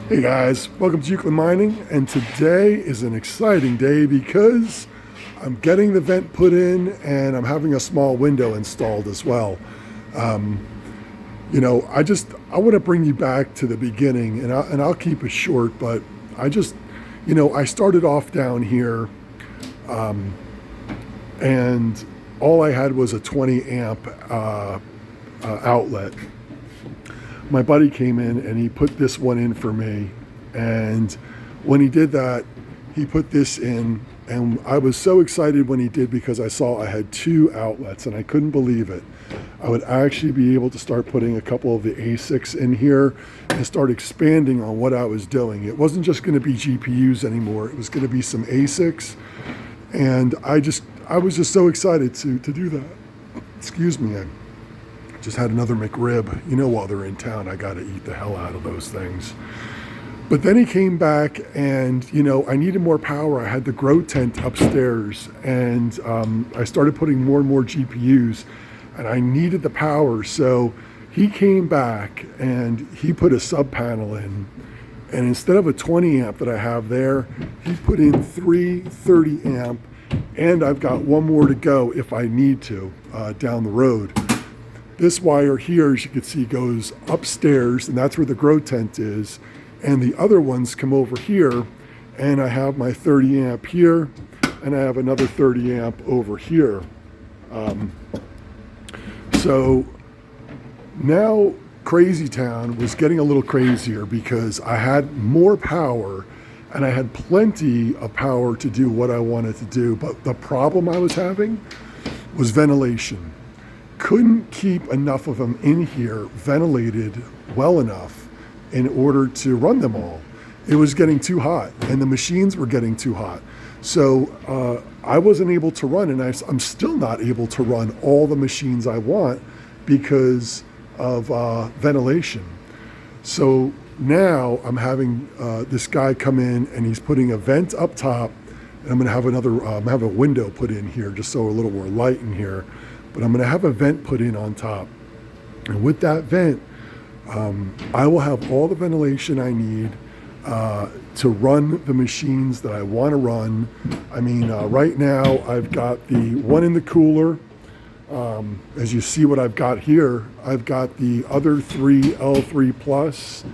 Hey guys, welcome to Euclid Mining, and today is an exciting day because I'm getting the vent put in and I'm having a small window installed as well. Um, I want to bring you back to the beginning, and I'll keep it short, but I just, I started off down here, and all I had was a 20 amp outlet. My buddy came in and he put this one in for me, and when he did that, he put this in, and I was so excited when he did because I saw I had two outlets and I couldn't believe it. I would actually be able to start putting a couple of the ASICs in here and start expanding on what I was doing. It wasn't just going to be GPUs anymore, it was going to be some ASICs, and I was just so excited to do that. Excuse me, I just had another McRib. While they're in town, I got to eat the hell out of those things. But then he came back and, I needed more power. I had the grow tent upstairs, and I started putting more and more GPUs, and I needed the power. So he came back and he put a sub panel in. And instead of a 20 amp that I have there, he put in three 30 amp, and I've got one more to go if I need to down the road. This wire here, as you can see, goes upstairs, and that's where the grow tent is. And the other ones come over here, and I have my 30 amp here, and I have another 30 amp over here. So now Crazytown was getting a little crazier because I had more power, and I had plenty of power to do what I wanted to do. But the problem I was having was ventilation. Couldn't keep enough of them in here ventilated well enough in order to run them all. It was getting too hot, and the machines were getting too hot. So I wasn't able to run, and I'm still not able to run all the machines I want because of ventilation. So now I'm having this guy come in, and he's putting a vent up top, and I'm going to have have a window put in here just so a little more light in here. But I'm going to have a vent put in on top. And with that vent, I will have all the ventilation I need to run the machines that I want to run. I mean, right now I've got the one in the cooler. As you see what I've got here, I've got the other three L3 Plus.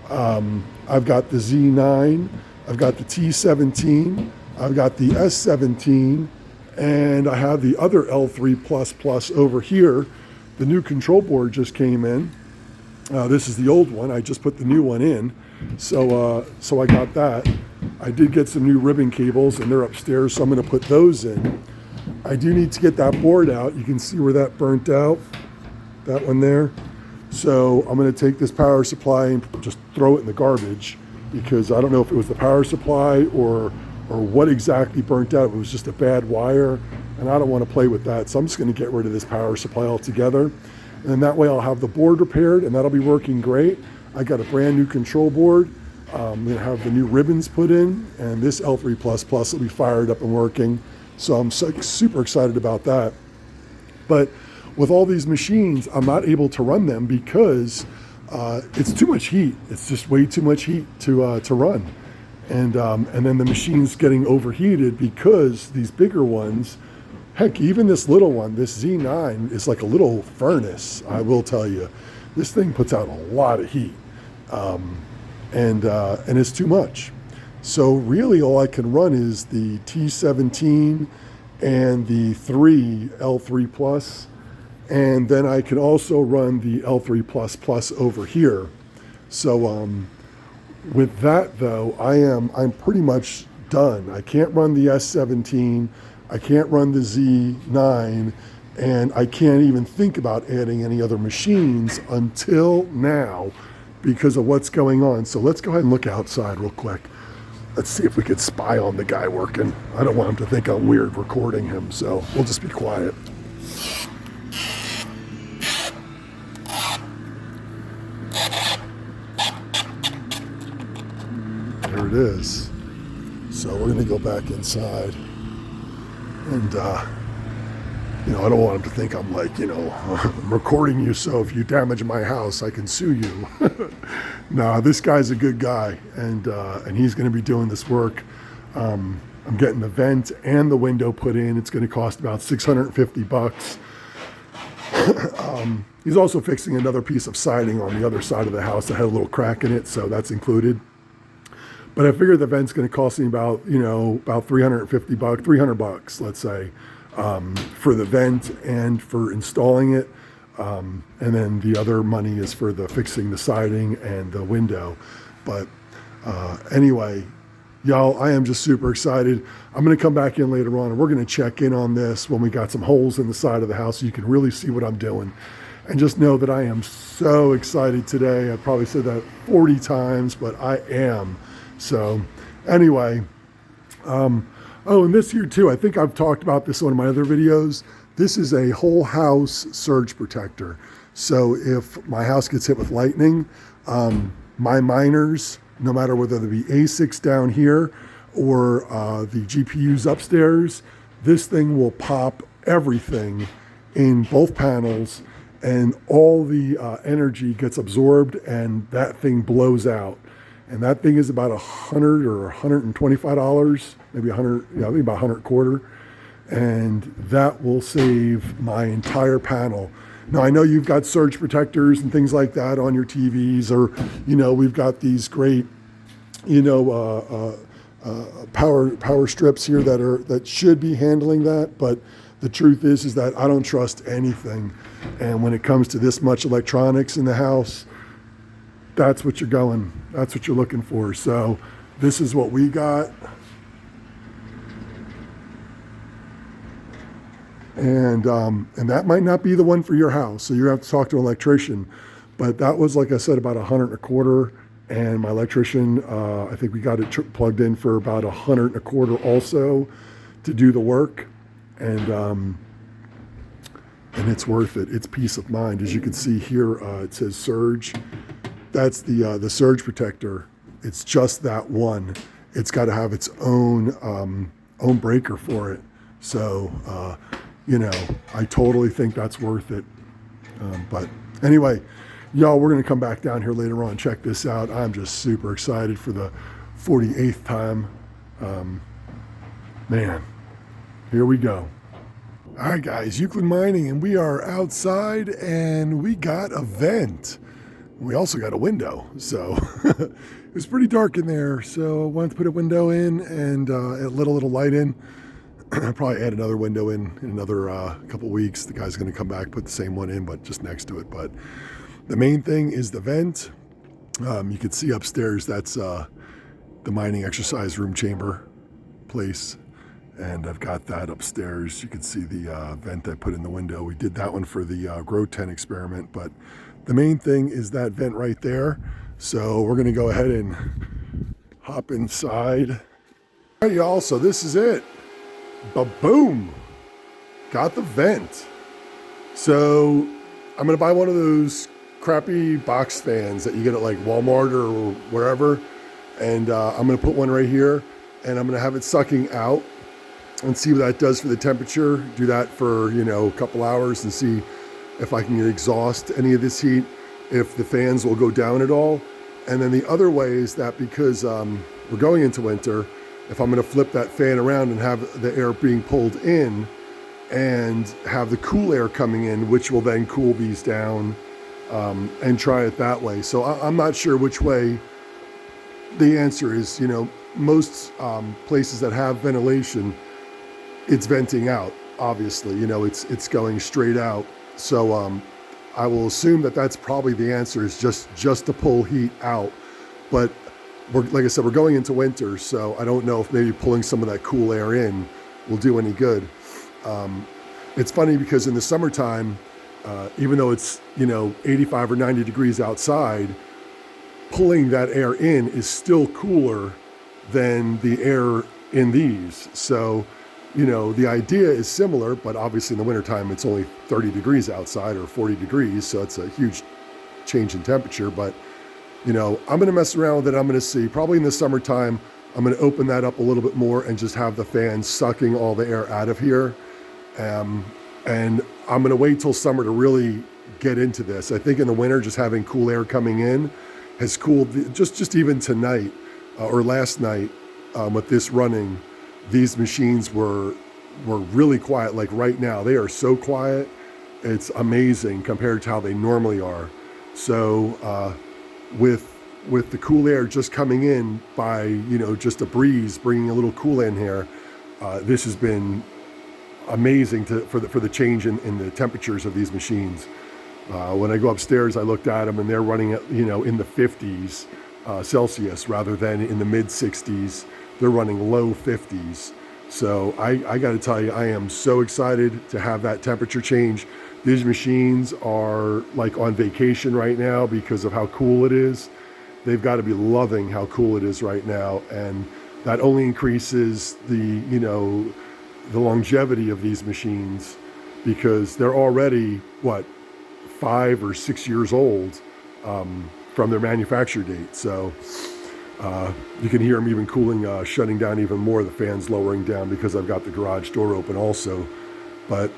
I've got the Z9. I've got the T17. I've got the S17. And I have the other L3++ over here. The new control board just came in. This is the old one. I just put the new one in. So I got that. I did get some new ribbon cables, and they're upstairs, so I'm going to put those in. I do need to get that board out. You can see where that burnt out, that one there. So I'm going to take this power supply and just throw it in the garbage, because I don't know if it was the power supply or what exactly burnt out. It was just a bad wire, and I don't want to play with that. So I'm just going to get rid of this power supply altogether. And then that way I'll have the board repaired, and that'll be working great. I got a brand new control board. I'm going to have the new ribbons put in, and this L3++ will be fired up and working. So I'm super excited about that. But with all these machines, I'm not able to run them because it's too much heat. It's just way too much heat to run. And then the machine's getting overheated because these bigger ones, heck, even this little one, this Z9 is like a little furnace, I will tell you. This thing puts out a lot of heat, and it's too much. So really all I can run is the T17 and the 3 L3 Plus, and then I can also run the L3++ over here. So with that though, I'm pretty much done. I can't run the S17, I can't run the Z9, and I can't even think about adding any other machines until now because of what's going on. So let's go ahead and look outside real quick. Let's see if we could spy on the guy working. I don't want him to think I'm weird recording him, so we'll just be quiet. There it is. So we're gonna go back inside and I don't want him to think I'm like, I'm recording you, so if you damage my house, I can sue you. Nah, this guy's a good guy, and he's going to be doing this work. I'm getting the vent and the window put in. It's going to cost about $650. He's also fixing another piece of siding on the other side of the house that had a little crack in it, so that's included. But I figured the vent's going to cost me about $350, $300, let's say, for the vent and for installing it. And then the other money is for the fixing the siding and the window. But anyway, y'all, I am just super excited. I'm going to come back in later on and we're going to check in on this when we got some holes in the side of the house so you can really see what I'm doing. And just know that I am so excited today. I probably said that 40 times, but I am. So anyway, oh, and this here too, I think I've talked about this on one of my other videos. This is a whole house surge protector. So if my house gets hit with lightning, my miners, no matter whether they be ASICs down here or the GPUs upstairs, this thing will pop everything in both panels and all the energy gets absorbed and that thing blows out. And that thing is about $100 or $125, maybe 100, I think about 100 quarter. And that will save my entire panel. Now, I know you've got surge protectors and things like that on your TVs, or, we've got these great, power strips here that should be handling that. But the truth is that I don't trust anything. And when it comes to this much electronics in the house, that's what you're looking for. So this is what we got. And that might not be the one for your house. So you have to talk to an electrician. But that was, like I said, about 100 a quarter. And my electrician, I think we got it plugged in for about 100 a quarter also to do the work. And it's worth it. It's peace of mind. As you can see here, it says surge. That's the surge protector. It's just that one. It's got to have its own breaker for it. So, I totally think that's worth it. But anyway, y'all, we're going to come back down here later on. Check this out. I'm just super excited for the 48th time. Man, here we go. All right, guys, Euclid Mining, and we are outside, and we got a vent. We also got a window, so it was pretty dark in there, so I wanted to put a window in and let a little light in. I'll probably add another window in another couple weeks. The guy's going to come back, put the same one in, but just next to it. But the main thing is the vent. You can see upstairs, that's the mining exercise room chamber place. And I've got that upstairs. You can see the vent I put in the window. We did that one for the Grow 10 experiment, but the main thing is that vent right there. So we're gonna go ahead and hop inside. All right, y'all, so this is it. Ba-boom, got the vent. So I'm gonna buy one of those crappy box fans that you get at like Walmart or wherever. And I'm gonna put one right here and I'm gonna have it sucking out and see what that does for the temperature. Do that for, a couple hours and see if I can exhaust any of this heat, if the fans will go down at all. And then the other way is that because we're going into winter, if I'm gonna flip that fan around and have the air being pulled in and have the cool air coming in, which will then cool these down, and try it that way. So I'm not sure which way the answer is. Most places that have ventilation, it's venting out, obviously, it's going straight out. So I will assume that that's probably the answer, is just to pull heat out. But like I said, we're going into winter, so I don't know if maybe pulling some of that cool air in will do any good. It's funny because in the summertime, even though it's 85 or 90 degrees outside, pulling that air in is still cooler than the air in these. So the idea is similar, but obviously in the wintertime, it's only 30 degrees outside or 40 degrees. So it's a huge change in temperature. But, I'm going to mess around with it. I'm going to see. Probably in the summertime, I'm going to open that up a little bit more and just have the fan sucking all the air out of here. And And I'm going to wait till summer to really get into this. I think in the winter, just having cool air coming in has cooled, just even tonight or last night with this running, these machines were really quiet. Like right now, they are so quiet. It's amazing compared to how they normally are. So with the cool air just coming in by, just a breeze, bringing a little cool in here, this has been amazing for the change in the temperatures of these machines. When I go upstairs, I looked at them and they're running at, in the 50s Celsius rather than in the mid 60s. They're running low 50s. So I got to tell you, I am so excited to have that temperature change. These machines are like on vacation right now because of how cool it is. They've got to be loving how cool it is right now. And that only increases the longevity of these machines because they're already, 5 or 6 years old from their manufacture date. So you can hear them even cooling, shutting down even more, the fans lowering down because I've got the garage door open also. But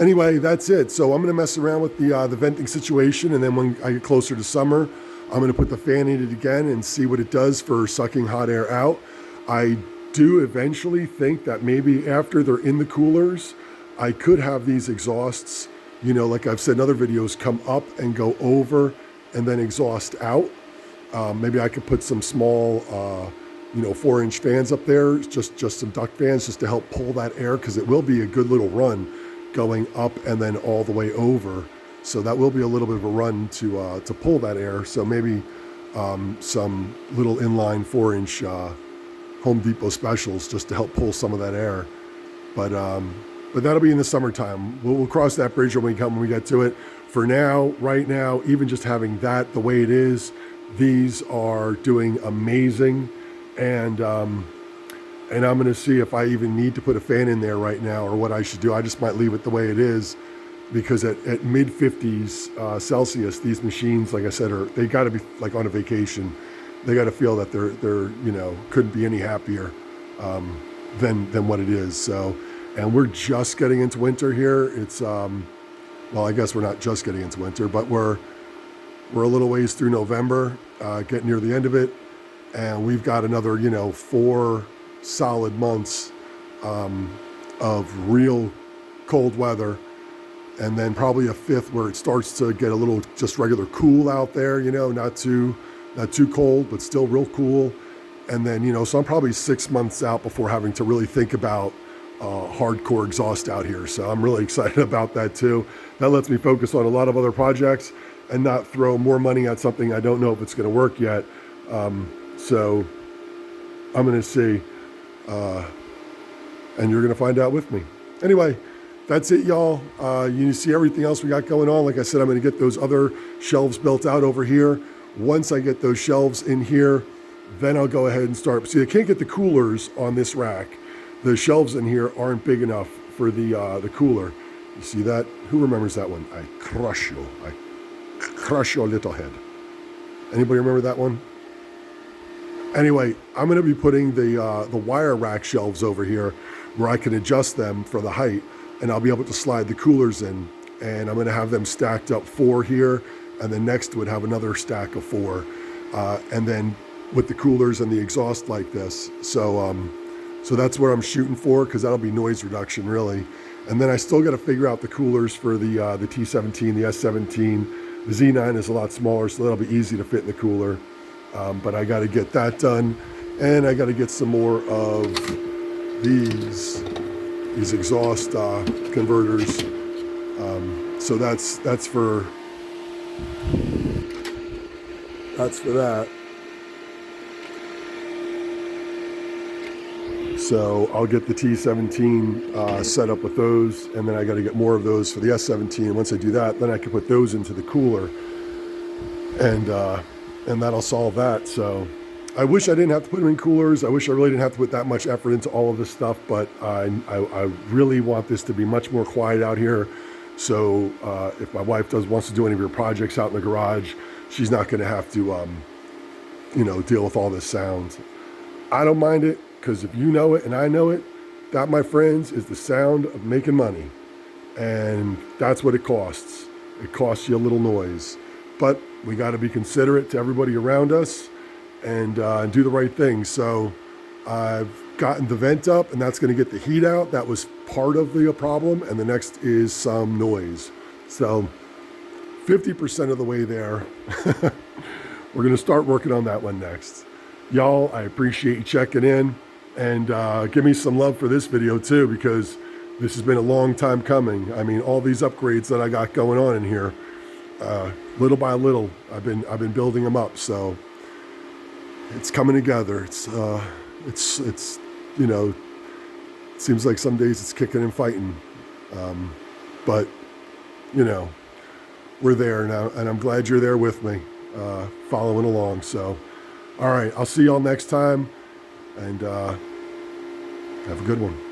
anyway, that's it. So I'm going to mess around with the venting situation, and then when I get closer to summer, I'm going to put the fan in it again and see what it does for sucking hot air out. I do eventually think that maybe after they're in the coolers, I could have these exhausts, like I've said in other videos, come up and go over and then exhaust out. Maybe I could put some small, 4-inch fans up there, just some duct fans just to help pull that air, because it will be a good little run going up and then all the way over. So that will be a little bit of a run to pull that air. So maybe some little inline 4-inch Home Depot specials just to help pull some of that air. But that'll be in the summertime. We'll cross that bridge when we get to it. For now, right now, even just having that the way it is, these are doing amazing. And I'm going to see if I even need to put a fan in there right now or what I should do. I just might leave it the way it is, because at mid 50s Celsius, these machines, like I said, they got to be like on a vacation. They got to feel that they're couldn't be any happier than what it is. So, and we're just getting into winter here. It's I guess we're not just getting into winter, but we're a little ways through November, getting near the end of it, and we've got another 4 solid months of real cold weather, and then probably a 5th where it starts to get a little just regular cool out there, not too cold, but still real cool. And then, so I'm probably 6 months out before having to really think about hardcore exhaust out here. So I'm really excited about that too. That lets me focus on a lot of other projects and not throw more money at something I don't know if it's going to work yet. So I'm going to see, and you're going to find out with me. Anyway, that's it, y'all. You see everything else we got going on. Like I said, I'm going to get those other shelves built out over here. Once I get those shelves in here, then I'll go ahead and start. See, I can't get the coolers on this rack. The shelves in here aren't big enough for the cooler. You see that? Who remembers that one? I crush your little head. Anybody remember that one? Anyway, I'm going to be putting the wire rack shelves over here where I can adjust them for the height, and I'll be able to slide the coolers in. And I'm going to have them stacked up 4 here, and then next to it have another stack of 4, and then with the coolers and the exhaust like this. So that's what I'm shooting for, because that'll be noise reduction really. And then I still got to figure out the coolers for the T17, the S17. The Z9 is a lot smaller, so that'll be easy to fit in the cooler. But I got to get that done, and I got to get some more of these exhaust converters. So that's for that. So I'll get the T17 set up with those, and then I got to get more of those for the S17. Once I do that, then I can put those into the cooler, and that'll solve that. So I wish I didn't have to put them in coolers. I wish I really didn't have to put that much effort into all of this stuff, but I really want this to be much more quiet out here. So if my wife wants to do any of her projects out in the garage, she's not going to have to deal with all this sound. I don't mind it, because if you know it and I know it, that, my friends, is the sound of making money. and that's what it costs. It costs you a little noise, but we got to be considerate to everybody around us and do the right thing. So I've gotten the vent up, and that's going to get the heat out. That was part of the problem, and the next is some noise. So 50% of the way there. We're going to start working on that one next. Y'all, I appreciate you checking in, and give me some love for this video too, because this has been a long time coming. I mean, all these upgrades that I got going on in here, little by little, I've been building them up. So it's coming together. It's you know, it seems like some days it's kicking and fighting, but you know, we're there now, and I'm glad you're there with me, following along. So, all right, I'll see y'all next time, and have a good one.